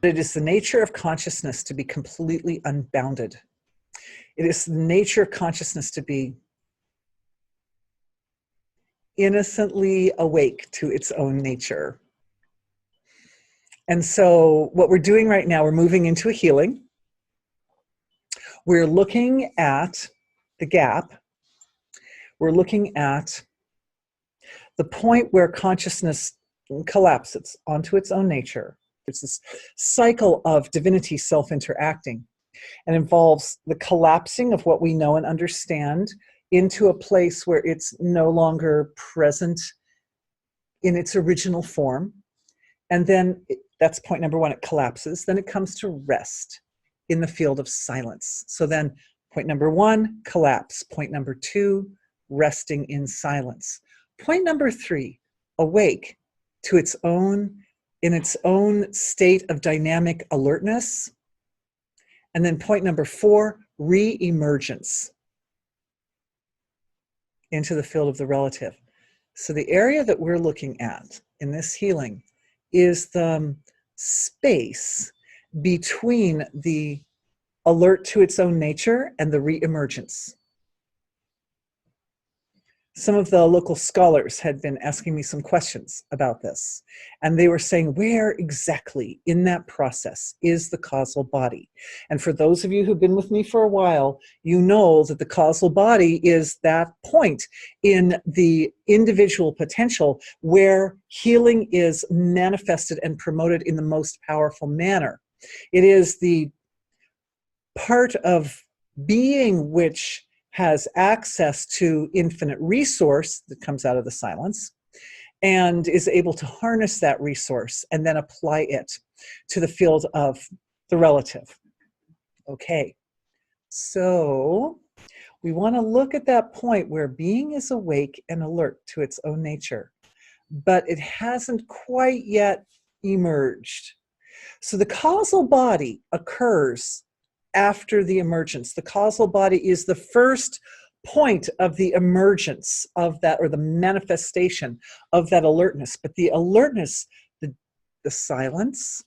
It is the nature of consciousness to be completely unbounded. It is the nature of consciousness to be innocently awake to its own nature. And so what we're doing right now, we're moving into a healing. We're looking at the gap. We're looking at the point where consciousness collapses onto its own nature. It's this cycle of divinity self-interacting, and involves the collapsing of what we know and understand into a place where it's no longer present in its original form. And then that's point number one, it collapses. Then it comes to rest in the field of silence. So then point number one, collapse. Point number two, resting in silence. Point number three, awake to its own, in its own state of dynamic alertness. And then point number four, re-emergence into the field of the relative. So the area that we're looking at in this healing is the space between the alert to its own nature and the re-emergence. Some of the local scholars had been asking me some questions about this, and they were saying, where exactly in that process is the causal body? And for those of you who've been with me for a while, you know that the causal body is that point in the individual potential where healing is manifested and promoted in the most powerful manner. It is the part of being which has access to infinite resource that comes out of the silence and is able to harness that resource and then apply it to the field of the relative. Okay, so we want to look at that point where being is awake and alert to its own nature, but it hasn't quite yet emerged. So the causal body occurs after the emergence. The causal body is the first point of the emergence of that, or the manifestation of that alertness. But the alertness, the silence,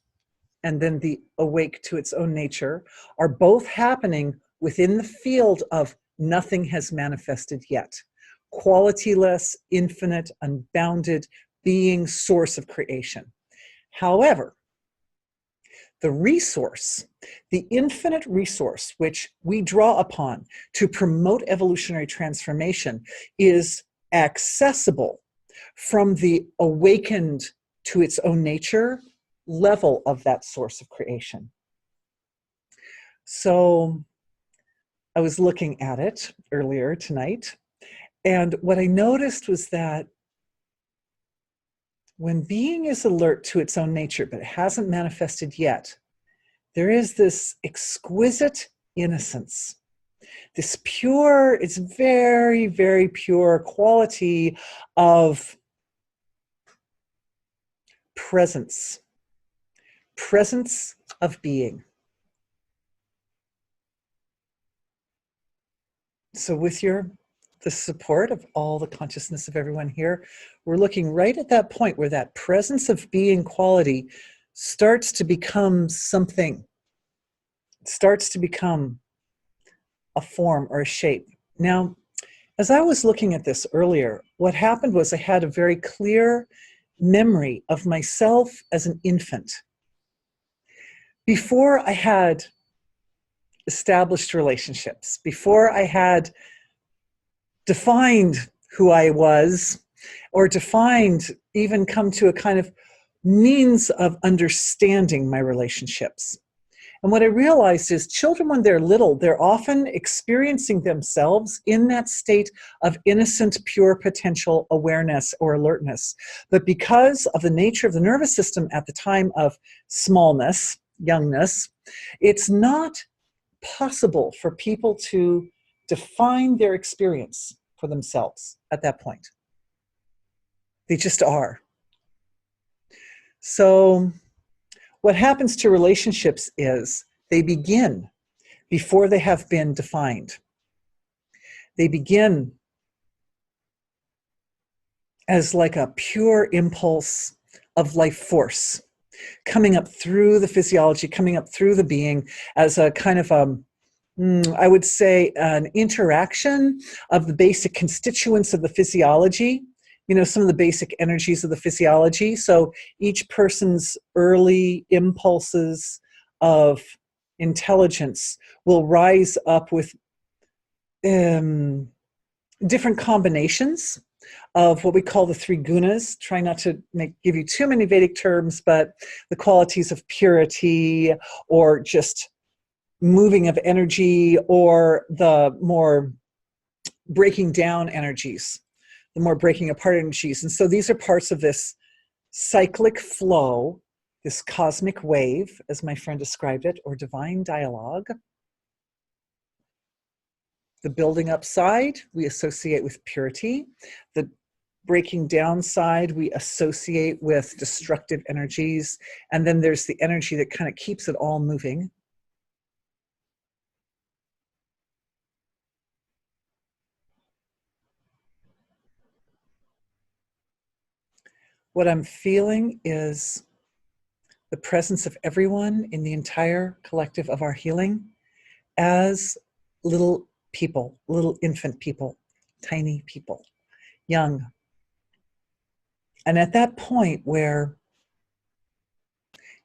and then the awake to its own nature are both happening within the field of nothing has manifested yet. Qualityless, infinite, unbounded being, source of creation. However, the resource, the infinite resource which we draw upon to promote evolutionary transformation is accessible from the awakened to its own nature level of that source of creation. So I was looking at it earlier tonight, and what I noticed was that when being is alert to its own nature, but it hasn't manifested yet, there is this exquisite innocence, this pure, it's very, very pure quality of presence, presence of being. So with the support of all the consciousness of everyone here, we're looking right at that point where that presence of being quality starts to become something. It starts to become a form or a shape. Now, as I was looking at this earlier, what happened was I had a very clear memory of myself as an infant. Before I had established relationships, before I had defined who I was, or defined, even come to a kind of means of understanding my relationships. And what I realized is children, when they're little, they're often experiencing themselves in that state of innocent, pure potential awareness or alertness. But because of the nature of the nervous system at the time of smallness, youngness, it's not possible for people to define their experience for themselves at that point. They just are. So what happens to relationships is they begin before they have been defined. They begin as like a pure impulse of life force. coming up through the physiology, coming up through the being as a kind of I would say an interaction of the basic constituents of the physiology, some of the basic energies of the physiology. So each person's early impulses of intelligence will rise up with different combinations of what we call the three gunas. Try not to give you too many Vedic terms, but the qualities of purity or just moving of energy, or the more breaking down energies, the more breaking apart energies. And so these are parts of this cyclic flow, this cosmic wave, as my friend described it, or divine dialogue. The building up side we associate with purity. The breaking down side we associate with destructive energies. And then there's the energy that kind of keeps it all moving. What I'm feeling is the presence of everyone in the entire collective of our healing as little people, little infant people, tiny people, young. And at that point where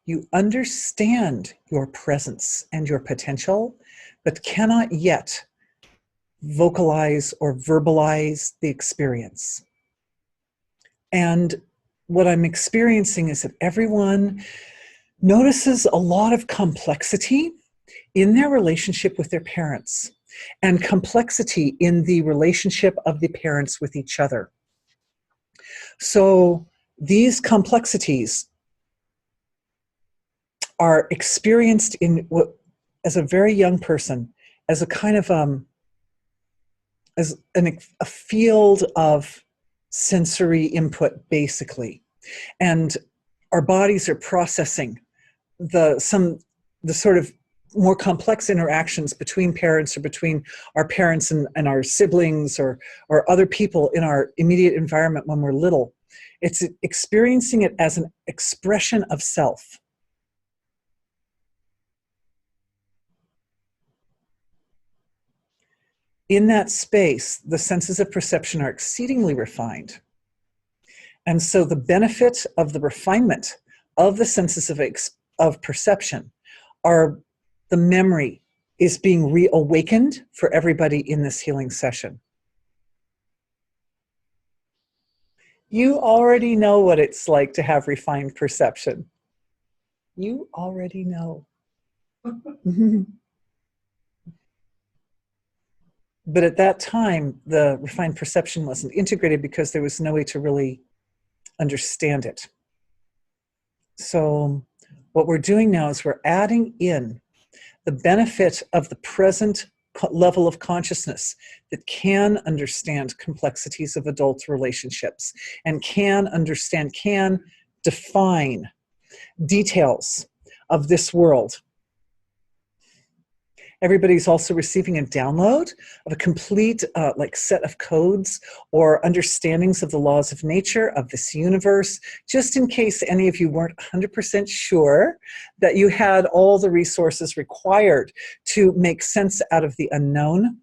you understand your presence and your potential, but cannot yet vocalize or verbalize the experience. And what I'm experiencing is that everyone notices a lot of complexity in their relationship with their parents, and complexity in the relationship of the parents with each other. So these complexities are experienced as a very young person, as a kind of a field of sensory input, basically, and our bodies are processing the sort of more complex interactions between parents, or between our parents and our siblings, or other people in our immediate environment when we're little. It's experiencing it as an expression of self. In that space, the senses of perception are exceedingly refined. And so the benefit of the refinement of the senses of perception are the memory is being reawakened for everybody in this healing session. You already know what it's like to have refined perception. You already know. But at that time, the refined perception wasn't integrated because there was no way to really understand it. So what we're doing now is we're adding in the benefit of the present level of consciousness that can understand complexities of adult relationships and can define details of this world. Everybody's also receiving a download of a complete set of codes or understandings of the laws of nature, of this universe, just in case any of you weren't 100% sure that you had all the resources required to make sense out of the unknown.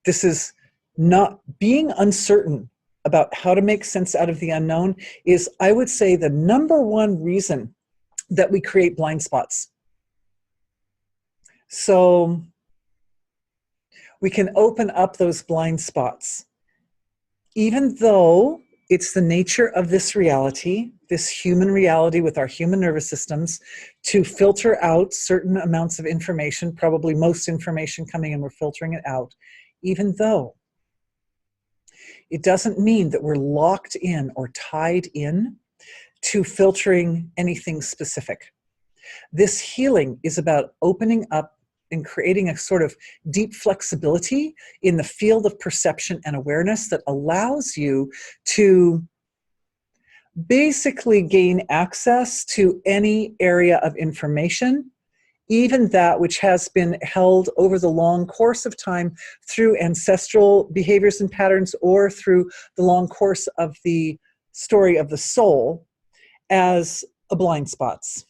This is not being uncertain about how to make sense out of the unknown is, I would say, the number one reason that we create blind spots. So we can open up those blind spots. Even though it's the nature of this reality, this human reality with our human nervous systems, to filter out certain amounts of information, probably most information coming in, we're filtering it out. Even though it doesn't mean that we're locked in or tied in to filtering anything specific. This healing is about opening up and creating a sort of deep flexibility in the field of perception and awareness that allows you to basically gain access to any area of information, even that which has been held over the long course of time through ancestral behaviors and patterns, or through the long course of the story of the soul, as blind spots.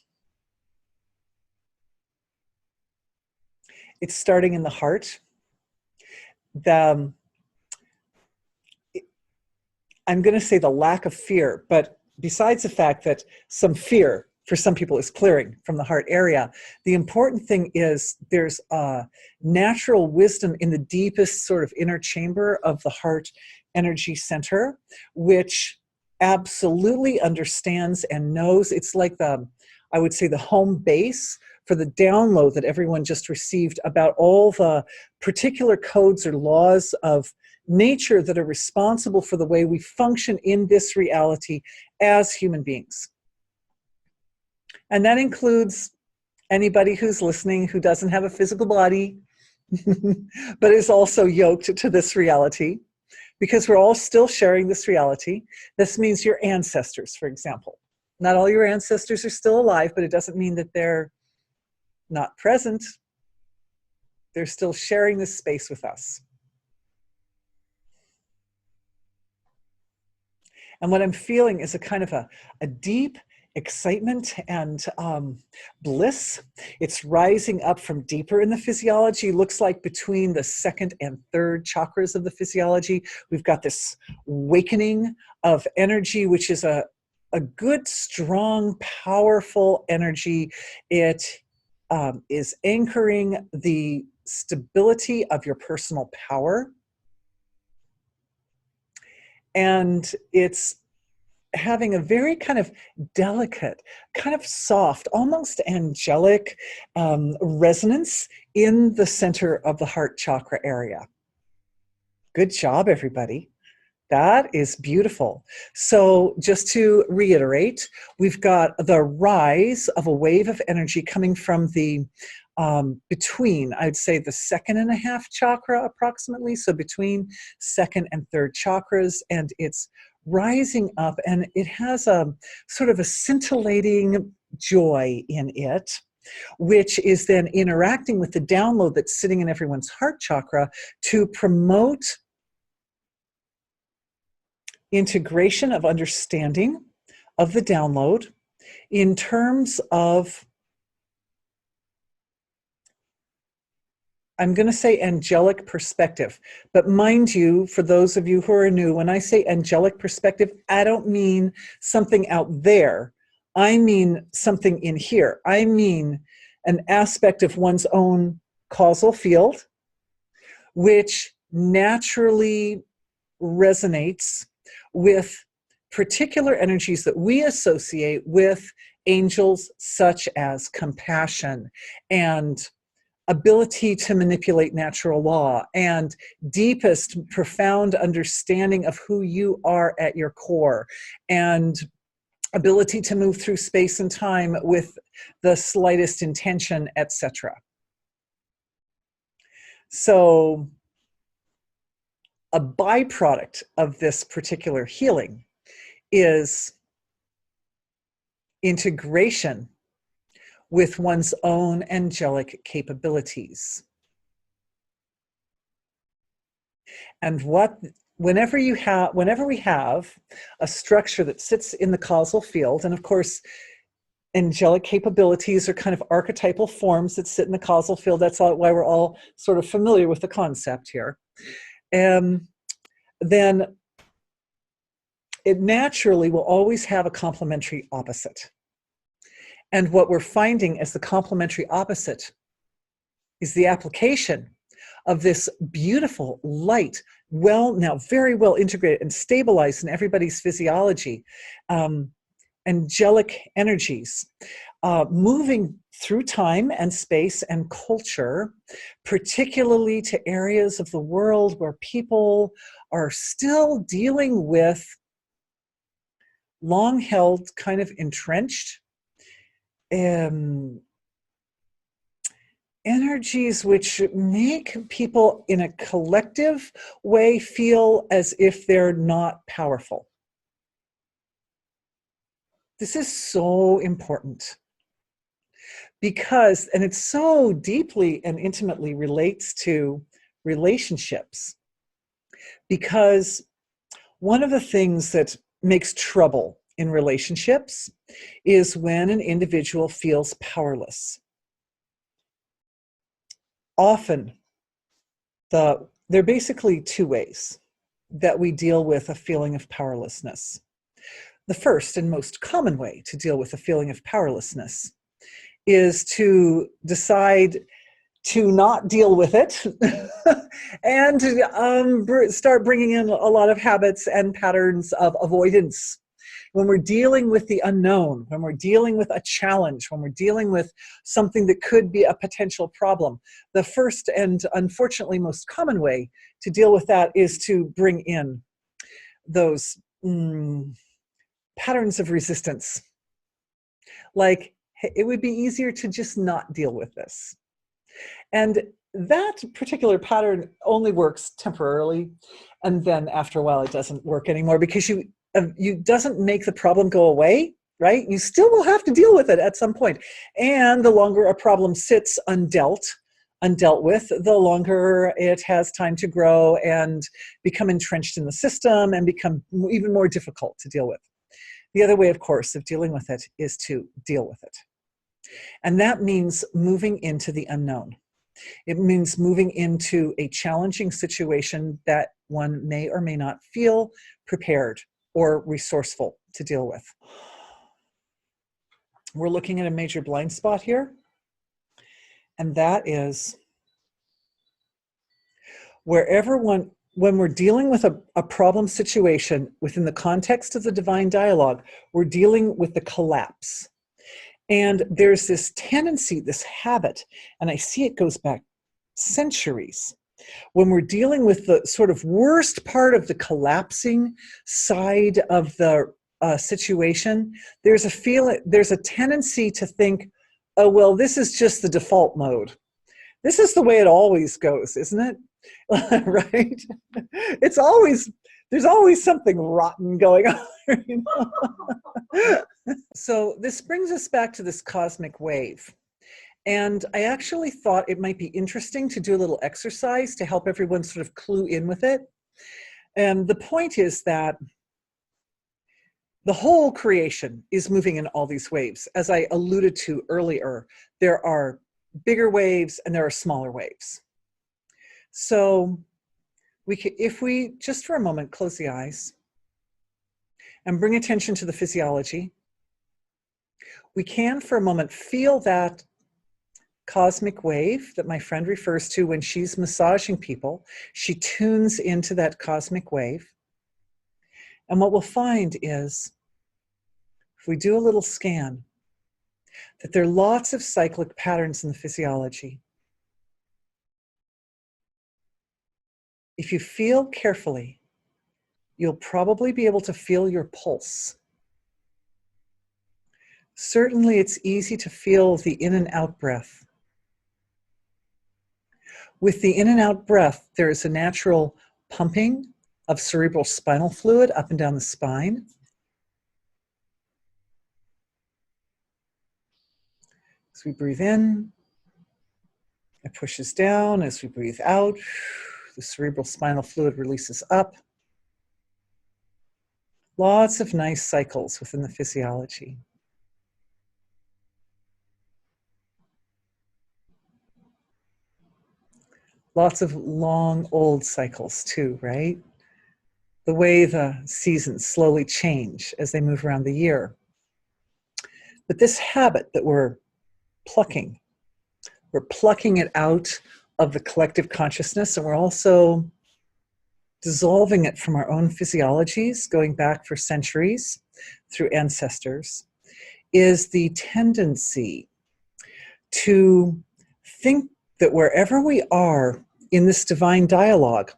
It's starting in the heart. I'm going to say the lack of fear, but besides the fact that some fear for some people is clearing from the heart area, the important thing is there's a natural wisdom in the deepest sort of inner chamber of the heart energy center, which absolutely understands and knows. It's like I would say the home base for the download that everyone just received about all the particular codes or laws of nature that are responsible for the way we function in this reality as human beings. And that includes anybody who's listening who doesn't have a physical body, but is also yoked to this reality, because we're all still sharing this reality. This means your ancestors, for example. Not all your ancestors are still alive, but it doesn't mean that they're not present. They're still sharing this space with us. And what I'm feeling is a kind of a deep excitement and bliss. It's rising up from deeper in the physiology. Looks like between the second and third chakras of the physiology, we've got this awakening of energy, which is a good, strong, powerful energy. It is anchoring the stability of your personal power. And it's having a very kind of delicate, kind of soft, almost angelic resonance in the center of the heart chakra area. Good job, everybody. That is beautiful. So just to reiterate, we've got the rise of a wave of energy coming from the between, I'd say, the second and a half chakra approximately, so between second and third chakras, and it's rising up, and it has a sort of a scintillating joy in it, which is then interacting with the download that's sitting in everyone's heart chakra to promote integration of understanding of the download in terms of, I'm going to say angelic perspective. But mind you, for those of you who are new, when I say angelic perspective, I don't mean something out there. I mean something in here. I mean an aspect of one's own causal field, which naturally resonates with particular energies that we associate with angels, such as compassion and ability to manipulate natural law and deepest, profound understanding of who you are at your core, and ability to move through space and time with the slightest intention, etc. So a byproduct of this particular healing is integration with one's own angelic capabilities. And whenever we have a structure that sits in the causal field, and of course, angelic capabilities are kind of archetypal forms that sit in the causal field. That's why we're all sort of familiar with the concept here. Then it naturally will always have a complementary opposite. And what we're finding as the complementary opposite is the application of this beautiful, light, very well integrated and stabilized in everybody's physiology, angelic energies, moving through time and space and culture, particularly to areas of the world where people are still dealing with long-held, kind of entrenched energies which make people in a collective way feel as if they're not powerful. This is so important because, and it so deeply and intimately relates to relationships, because one of the things that makes trouble in relationships is when an individual feels powerless. Often, there are basically two ways that we deal with a feeling of powerlessness. The first and most common way to deal with a feeling of powerlessness is to decide to not deal with it and start bringing in a lot of habits and patterns of avoidance. When we're dealing with the unknown, when we're dealing with a challenge, when we're dealing with something that could be a potential problem, the first and unfortunately most common way to deal with that is to bring in those patterns of resistance. Like, hey, it would be easier to just not deal with this. And that particular pattern only works temporarily, and then after a while it doesn't work anymore, because you doesn't make the problem go away, right? You still will have to deal with it at some point. And the longer a problem sits undealt with, the longer it has time to grow and become entrenched in the system and become even more difficult to deal with. The other way, of course, of dealing with it is to deal with it. And that means moving into the unknown. It means moving into a challenging situation that one may or may not feel prepared or resourceful to deal with. We're looking at a major blind spot here, and that is when we're dealing with a problem situation within the context of the divine dialogue, we're dealing with the collapse. And there's this tendency, this habit, and I see it goes back centuries. When we're dealing with the sort of worst part of the collapsing side of the situation, there's a tendency to think, oh, well, this is just the default mode. This is the way it always goes, isn't it? Right? There's always something rotten going on. You know? So this brings us back to this cosmic wave. And I actually thought it might be interesting to do a little exercise to help everyone sort of clue in with it. And the point is that the whole creation is moving in all these waves. As I alluded to earlier, there are bigger waves and there are smaller waves. So if we just for a moment close the eyes and bring attention to the physiology, we can for a moment feel that cosmic wave that my friend refers to when she's massaging people. She tunes into that cosmic wave. And what we'll find is, if we do a little scan, that there are lots of cyclic patterns in the physiology. If you feel carefully, you'll probably be able to feel your pulse. Certainly, it's easy to feel the in and out breath. With the in and out breath, there is a natural pumping of cerebral spinal fluid up and down the spine. As we breathe in, it pushes down. As we breathe out, the cerebral spinal fluid releases up. Lots of nice cycles within the physiology. Lots of long, old cycles too, right? The way the seasons slowly change as they move around the year. But this habit that we're plucking it out of the collective consciousness, and we're also dissolving it from our own physiologies, going back for centuries through ancestors, is the tendency to think that wherever we are in this divine dialogue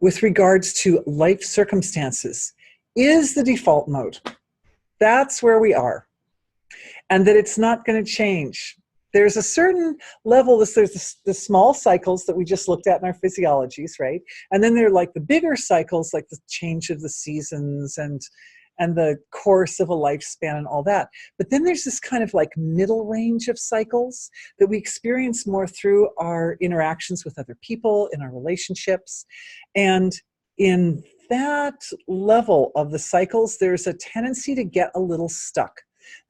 with regards to life circumstances is the default mode. That's where we are. And that it's not going to change. There's a certain level, there's the small cycles that we just looked at in our physiologies, right? And then there are like the bigger cycles, like the change of the seasons and the course of a lifespan and all that. But then there's this kind of like middle range of cycles that we experience more through our interactions with other people, in our relationships. And in that level of the cycles, there's a tendency to get a little stuck.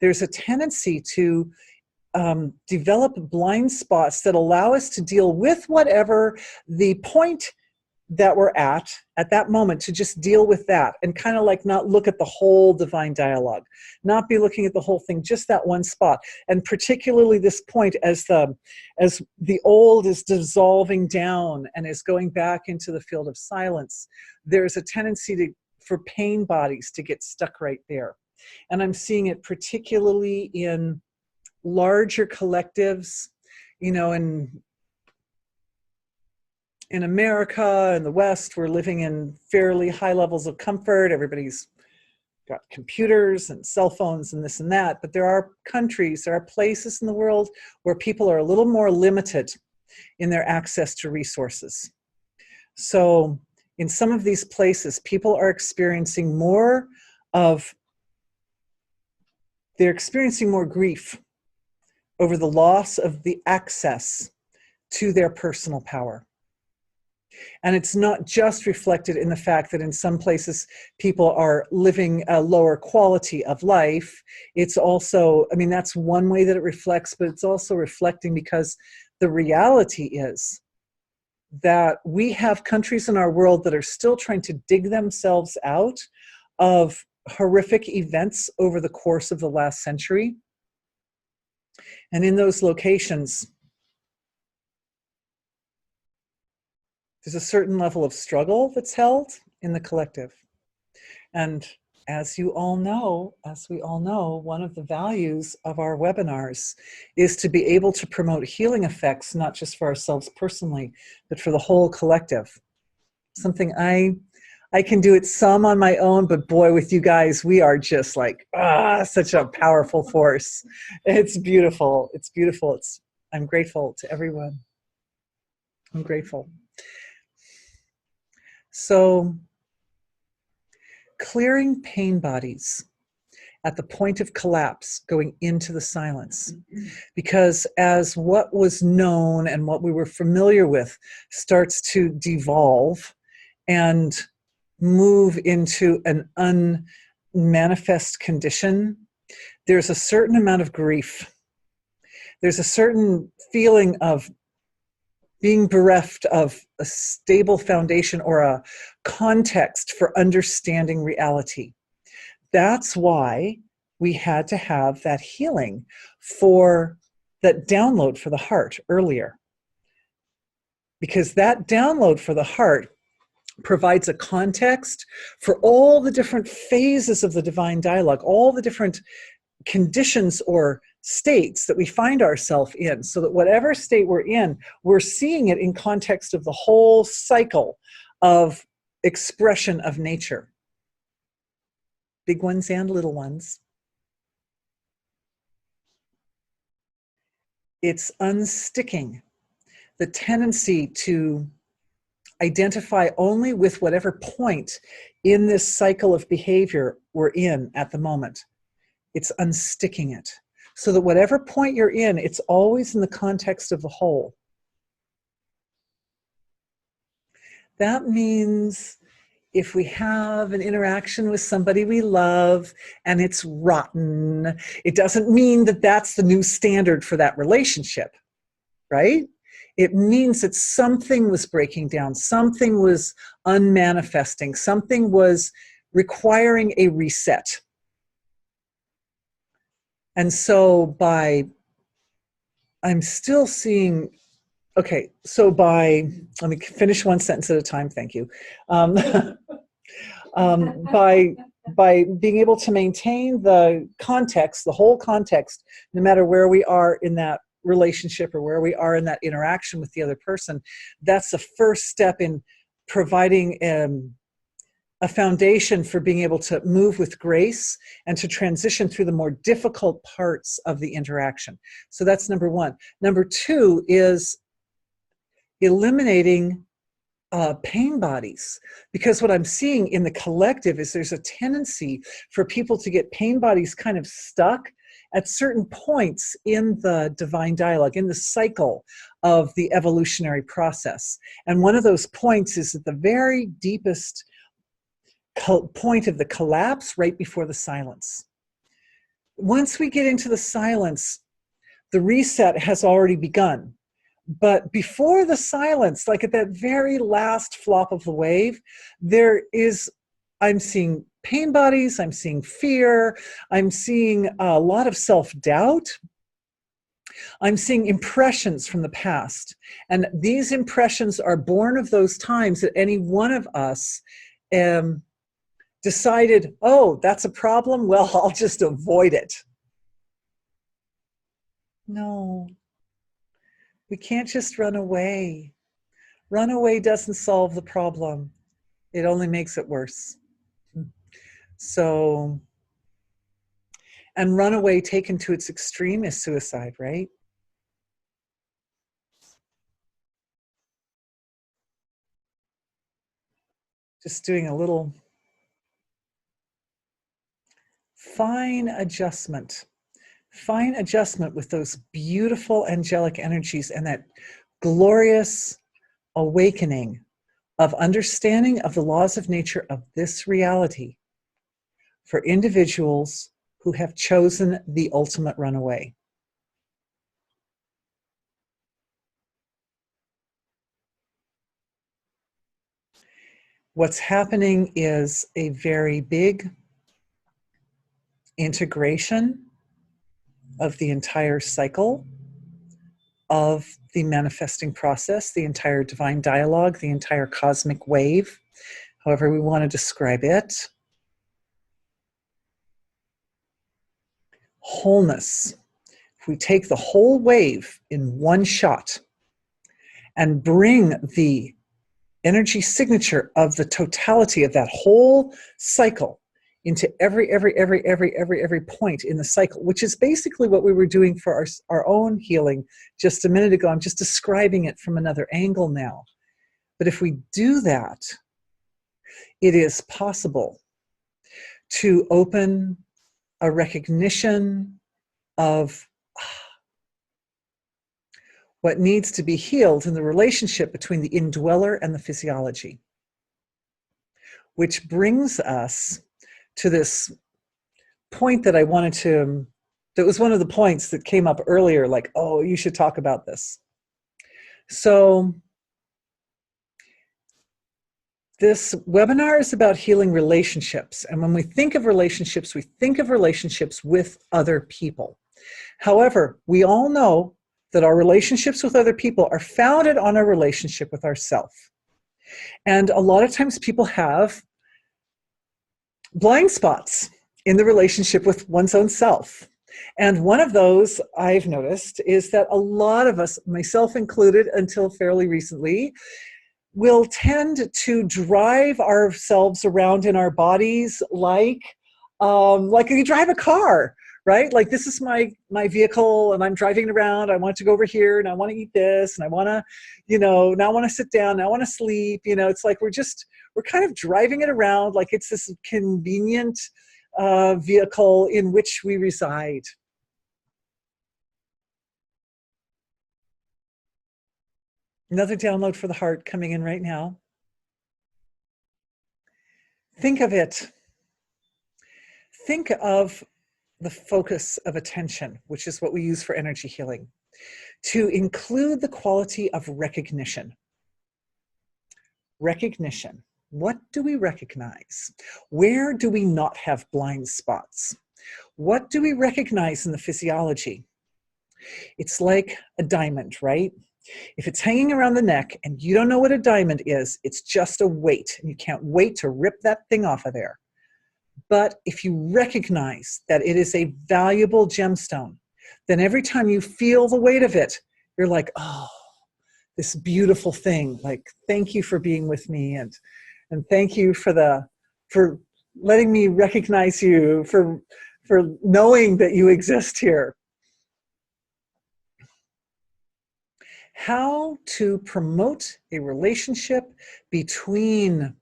There's a tendency to develop blind spots that allow us to deal with whatever the point that we're at that moment, to just deal with that and kind of like not look at the whole divine dialogue, not be looking at the whole thing, just that one spot. And particularly this point, as the old is dissolving down and is going back into the field of silence, there's a tendency for pain bodies to get stuck right there. And I'm seeing it particularly in larger collectives, you know, in America, in the West, we're living in fairly high levels of comfort. Everybody's got computers and cell phones and this and that. But there are countries, there are places in the world where people are a little more limited in their access to resources. So in some of these places, people are experiencing more grief over the loss of the access to their personal power. And it's not just reflected in the fact that in some places people are living a lower quality of life. It's also, I mean, that's one way that it reflects, but it's also reflecting because the reality is that we have countries in our world that are still trying to dig themselves out of horrific events over the course of the last century. And in those locations, there's a certain level of struggle that's held in the collective. And as we all know, one of the values of our webinars is to be able to promote healing effects, not just for ourselves personally, but for the whole collective. Something I can do it some on my own, but boy, with you guys, we are just like, such a powerful force. It's beautiful. It's beautiful. I'm grateful to everyone. I'm grateful. So, clearing pain bodies at the point of collapse, going into the silence. Because as what was known and what we were familiar with starts to devolve and move into an unmanifest condition, there's a certain amount of grief. There's a certain feeling of being bereft of a stable foundation or a context for understanding reality. That's why we had to have that healing for that download for the heart earlier. Because that download for the heart provides a context for all the different phases of the divine dialogue, all the different conditions or states that we find ourselves in, so that whatever state we're in, we're seeing it in context of the whole cycle of expression of nature. Big ones and little ones. It's unsticking the tendency to identify only with whatever point in this cycle of behavior we're in at the moment. It's unsticking it. So that whatever point you're in, it's always in the context of the whole. That means if we have an interaction with somebody we love and it's rotten, it doesn't mean that that's the new standard for that relationship, right? It means that something was breaking down, something was unmanifesting, something was requiring a reset. And so I'm still seeing, okay, so let me finish one sentence at a time, thank you. By being able to maintain the context, the whole context, no matter where we are in that relationship or where we are in that interaction with the other person, that's the first step in providing a foundation for being able to move with grace and to transition through the more difficult parts of the interaction. So that's number one. Number two is eliminating pain bodies, because what I'm seeing in the collective is there's a tendency for people to get pain bodies kind of stuck at certain points in the divine dialogue, in the cycle of the evolutionary process. And one of those points is at the very deepest point of the collapse right before the silence. Once we get into the silence, the reset has already begun. But before the silence, like at that very last flop of the wave, I'm seeing pain bodies, I'm seeing fear, I'm seeing a lot of self-doubt, I'm seeing impressions from the past. And these impressions are born of those times that any one of us decided, oh, that's a problem, well, I'll just avoid it. No, we can't just run away. Run away doesn't solve the problem. It only makes it worse. So, and runaway taken to its extreme is suicide, right? Just doing a little fine adjustment with those beautiful angelic energies and that glorious awakening of understanding of the laws of nature of this reality for individuals who have chosen the ultimate runaway. What's happening is a very big integration of the entire cycle of the manifesting process, the entire divine dialogue, the entire cosmic wave, however we want to describe it. Wholeness. If we take the whole wave in one shot and bring the energy signature of the totality of that whole cycle into every point in the cycle, which is basically what we were doing for our own healing just a minute ago. I'm just describing it from another angle now. But if we do that, it is possible to open a recognition of what needs to be healed in the relationship between the indweller and the physiology, which brings us to this point that I wanted to, that was one of the points that came up earlier, like, oh, you should talk about this. So this webinar is about healing relationships. And when we think of relationships, we think of relationships with other people. However, we all know that our relationships with other people are founded on our relationship with ourselves. And a lot of times people have blind spots in the relationship with one's own self. And one of those I've noticed is that a lot of us, myself included until fairly recently, will tend to drive ourselves around in our bodies like you drive a car, right? Like, this is my vehicle and I'm driving it around. I want to go over here and I want to eat this and I want to, now I want to sit down, now I want to sleep. It's like we're kind of driving it around like it's this convenient vehicle in which we reside. Another download for the heart coming in right now. Think of it. Think of the focus of attention, which is what we use for energy healing, to include the quality of recognition. Recognition. What do we recognize? Where do we not have blind spots? What do we recognize in the physiology? It's like a diamond, right? If it's hanging around the neck and you don't know what a diamond is, it's just a weight, and you can't wait to rip that thing off of there. But if you recognize that it is a valuable gemstone, then every time you feel the weight of it, you're like, oh, this beautiful thing. Like, thank you for being with me, and thank you for letting me recognize you, for knowing that you exist here. How to promote a relationship between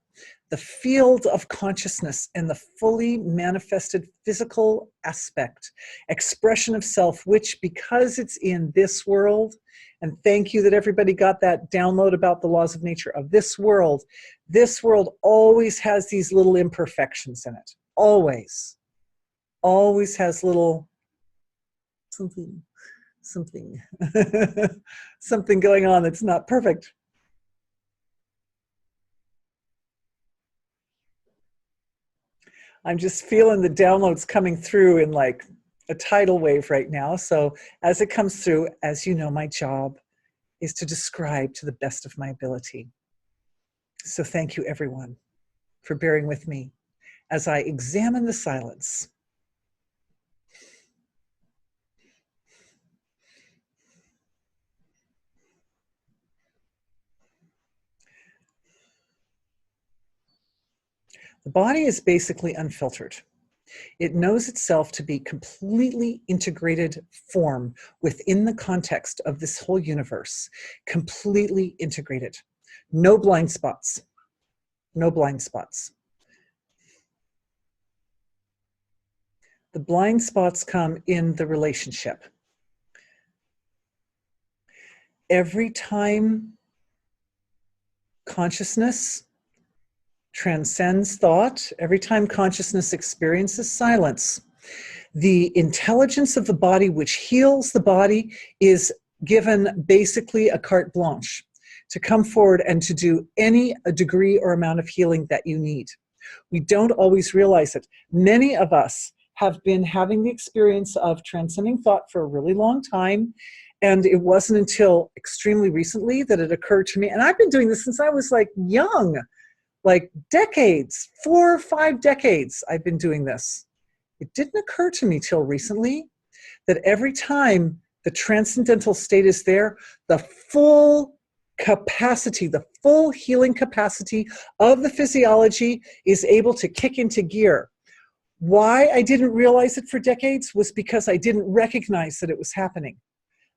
the field of consciousness and the fully manifested physical aspect, expression of self, which, because it's in this world, and thank you that everybody got that download about the laws of nature of this world, This world always has these little imperfections in it. Always. Always has little something, something going on that's not perfect. I'm just feeling the downloads coming through in like a tidal wave right now. So as it comes through, as you know, my job is to describe to the best of my ability. So thank you, everyone, for bearing with me as I examine the silence. The body is basically unfiltered. It knows itself to be completely integrated form within the context of this whole universe, completely integrated. No blind spots, no blind spots. The blind spots come in the relationship. Every time consciousness transcends thought, every time consciousness experiences silence, the intelligence of the body, which heals the body, is given basically a carte blanche to come forward and to do any degree or amount of healing that you need. We don't always realize it. Many of us have been having the experience of transcending thought for a really long time, and it wasn't until extremely recently that it occurred to me, and I've been doing this since I was like young, like decades, 4 or 5 decades I've been doing this. It didn't occur to me till recently that every time the transcendental state is there, the full capacity, the full healing capacity of the physiology is able to kick into gear. Why I didn't realize it for decades was because I didn't recognize that it was happening.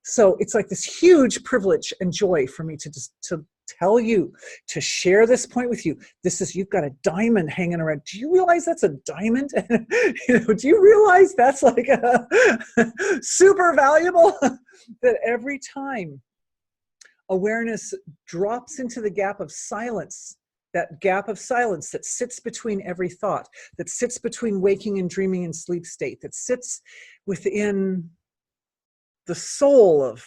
So it's like this huge privilege and joy for me to just to tell you, to share this point with you. This is, you've got a diamond hanging around. Do you realize that's a diamond? Do you realize that's like a super valuable? That every time awareness drops into the gap of silence, that gap of silence that sits between every thought, that sits between waking and dreaming and sleep state, that sits within the soul of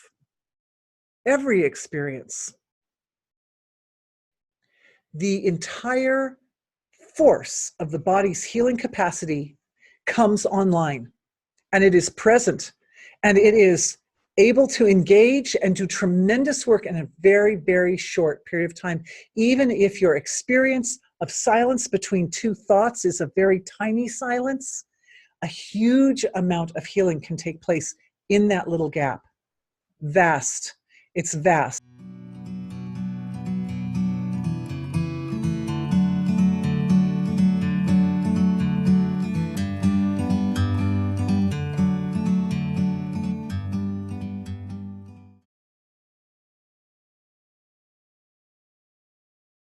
every experience, the entire force of the body's healing capacity comes online, and it is present, and it is able to engage and do tremendous work in a very, very short period of time. Even if your experience of silence between two thoughts is a very tiny silence, a huge amount of healing can take place in that little gap. Vast. It's vast.